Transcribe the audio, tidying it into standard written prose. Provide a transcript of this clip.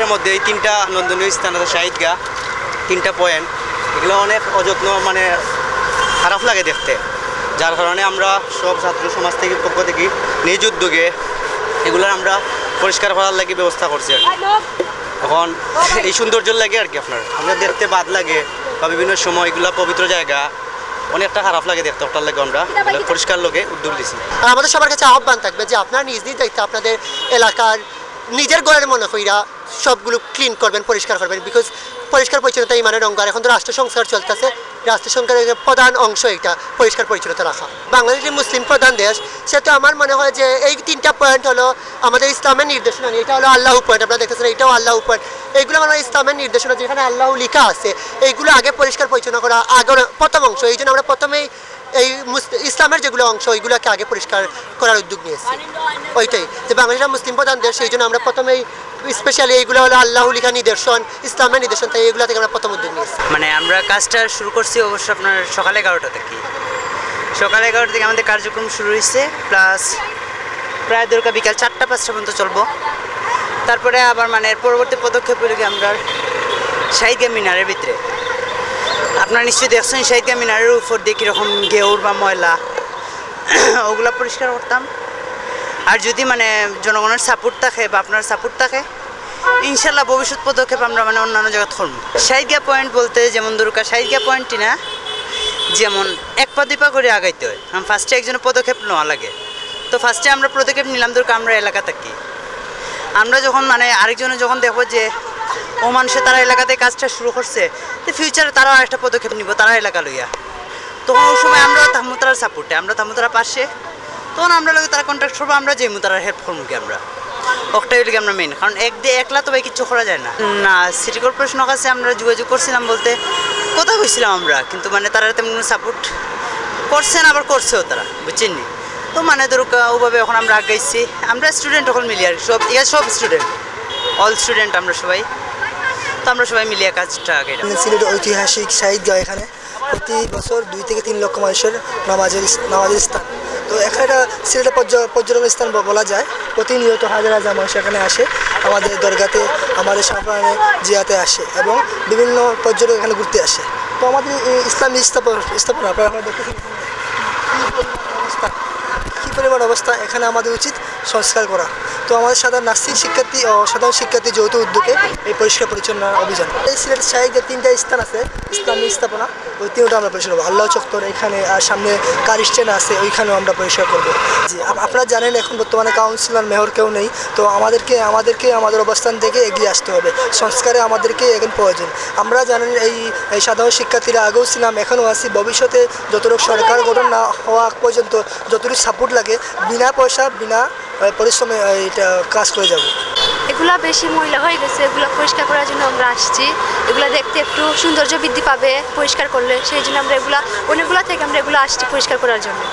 সীলেটের মধ্যে এই 3টা নন্দনীয় স্থান আছে, শাহিদগা 3টা পয়েন্ট, এগুলো অনেক অযত্ন মানে খারাপ লাগে দেখতে, যার কারণে আমরা সব ছাত্র সমাজ থেকে পক্ষ থেকে নিজ উদ্যোগে এগুলোর আমরা পরিষ্কার করার লাগে ব্যবস্থা করছি আর কি। এখন এই সৌন্দর্য লাগে আর কি আপনার আমরা দেখতে বাদ লাগে বা বিভিন্ন সময় এগুলো পবিত্র জায়গা অনেকটা খারাপ লাগে দেখতে, ওটার লাগে আমরা পরিষ্কার লোকে উদ্যোগ দিচ্ছি। আর আমাদের সবার কাছে আহ্বান থাকবে যে আপনারা নিজ নিজ দায়িত্বে আপনাদের এলাকার নিজের ঘরের মনে কইরা সবগুলো ক্লিন করবেন, পরিষ্কার করবেন, বিকজ পরিষ্কার পরিচ্ছন্নতা ইমানের অঙ্গ। আর এখন তো রাষ্ট্র সংস্কার চলতেছে, রাষ্ট্র সংস্কারের প্রধান অংশ এটা পরিষ্কার পরিচ্ছন্নতা রাখা। বাংলাদেশের মুসলিম প্রধান দেশ, সেহেতু আমার মনে হয় যে এই 3টা পয়েন্ট হলো আমাদের ইসলামের নির্দেশনা, এটা হলো আল্লাহ পয়েন্ট, আপনারা দেখতেছেন এটাও আল্লাহ পয়েন্ট, এইগুলো আমার ইসলামের নির্দেশনা যেখানে আল্লাহ লেখা আছে, এইগুলো আগে পরিষ্কার পরিচ্ছন্ন করা আগের প্রথম অংশ। এই জন্য আমরা প্রথমেই এই ইসলামের যেগুলো অংশ ওইগুলোকে আগে পরিষ্কার করার উদ্যোগ নিয়েছি। ওইটাই যে বাংলাদেশের মুসলিম প্রধান দেশ, সেই জন্য আমরা প্রথমেই স্পেশালি এইগুলো হলো আল্লাহ লেখা নিদর্শন, ইসলামের নিদর্শন, তাই এইগুলো থেকে আমরা প্রথম উদ্যোগ নিয়েছি। মানে আমরা কাজটা শুরু করছি অবশ্য আপনার সকাল 11টা থেকে, সকাল 11টা থেকে আমাদের কার্যক্রম শুরু হয়েছে, প্লাস প্রায় দরকার বিকাল 4টা-5টা পর্যন্ত চলবো। তারপরে আবার মানে পরবর্তী পদক্ষেপ হলো কি আমরা শাহিদগা মিনারের ভিতরে, আপনারা নিশ্চয়ই দেখছেন শাহিদগা মিনারের উপর দিয়ে কীরকম গেউর বা ময়লা ওগুলো পরিষ্কার করতাম। আর যদি মানে জনগণের সাপোর্ট থাকে বা আপনার সাপোর্ট থাকে, ইনশাল্লাহ ভবিষ্যৎ পদক্ষেপ আমরা মানে অন্যান্য জায়গায় করবো। শাহিদগা পয়েন্ট বলতে যেমন দরকার শাহিদগা পয়েন্টটি না, যেমন 1 পা 2 পা করে আগাইতে হয়, কারণ ফার্স্টে একজনের পদক্ষেপ নেওয়া লাগে। তো ফার্স্টে আমরা পদক্ষেপ নিলাম দরকার আমরা এলাকা থাকি, আমরা যখন মানে আরেকজনে যখন দেখবো যে ও মানুষে তারা এলাকাতে কাজটা শুরু করছে, তো ফিউচারে তারাও আরেকটা পদক্ষেপ নিব তারা এলাকা লইয়া, তখন ওই সময় আমরাও থাকবো তারার সাপোর্টে, আমরা থাকবো তারা পাশে, তখন আমরা লোক তারা কন্ট্যাক্ট করবো, আমরা যেমন তারা হেল্প করবো কি আমরা ওটাই হলে আমরা মেন, কারণ একলা তো ভাই কিচ্ছু করা যায় না। না সিটি কর্পোরেশনের কাছে আমরা যোগাযোগ করছিলাম বলতে কথা হয়েছিলাম আমরা, কিন্তু মানে তারা তেমন সাপোর্ট করছে না, আবার করছেও তারা, বুঝছেন নি। তো মানে ধরুক ওভাবে এখন আমরা আগাইছি, আমরা স্টুডেন্ট এখন মিলিয়ে আর সব স্টুডেন্ট অল স্টুডেন্ট আমরা সবাই, তো আমরা সবাই মিলিয়ে কাজটা আগে। সিলেটের ঐতিহাসিক শাহিদগা, এখানে প্রতি বছর 2 থেকে 3 লক্ষ মানুষের নামাজের স্থান। তো এখানে একটা সিলেটের পর্যটন স্থান বলা যায়, প্রতিনিয়ত হাজার হাজার মানুষ এখানে আসে, আমাদের দরগাতে আমাদের সাফরানে জিয়াতে আসে এবং বিভিন্ন পর্যটক এখানে ঘুরতে আসে। তো আমাদের এই ইসলামী স্থাপনা আপনারা দেখতেছেন কী পরিমাণ অবস্থা, এখানে আমাদের উচিত সংস্কার করা। তো আমাদের সাধারণ নাস্তিক শিক্ষার্থী ও সাধারণ শিক্ষার্থী যৌথ উদ্যোগে এই পরিষ্কার পরিচ্ছন্ন অভিযান। এই সিলেট শাহিদে 3টা স্থান আছে ইসলামী স্থাপনা, ওই 3টা আমরা পরিষ্কার করবো। আল্লাহ চত্বর এখানে, আর সামনে কার স্ট্যান্ড আছে ওইখানেও আমরা পরিষ্কার করবো। জি, আপনারা জানেন এখন বর্তমানে কাউন্সিলর মেয়র কেউ নেই, তো আমাদেরকে আমাদের অবস্থান থেকে এগিয়ে আসতে হবে, সংস্কারে আমাদেরকে এখন প্রয়োজন। আমরা জানেন এই সাধারণ শিক্ষার্থীরা আগেও ছিলাম, এখনও আছি, ভবিষ্যতে যতটুকু সরকার গঠন না হওয়া পর্যন্ত যতটুকু সাপোর্ট লাগে বিনা পয়সা বিনা পরিশ্রমে এটা কাজ করে যাব। এগুলা বেশি ময়লা হয়ে গেছে, এগুলো পরিষ্কার করার জন্য আমরা আসছি। এগুলো দেখতে একটু সৌন্দর্য বৃদ্ধি পাবে পরিষ্কার করলে, সেই জন্য আমরা অনেকগুলো থেকে আমরা এগুলো আসছি পরিষ্কার করার জন্য।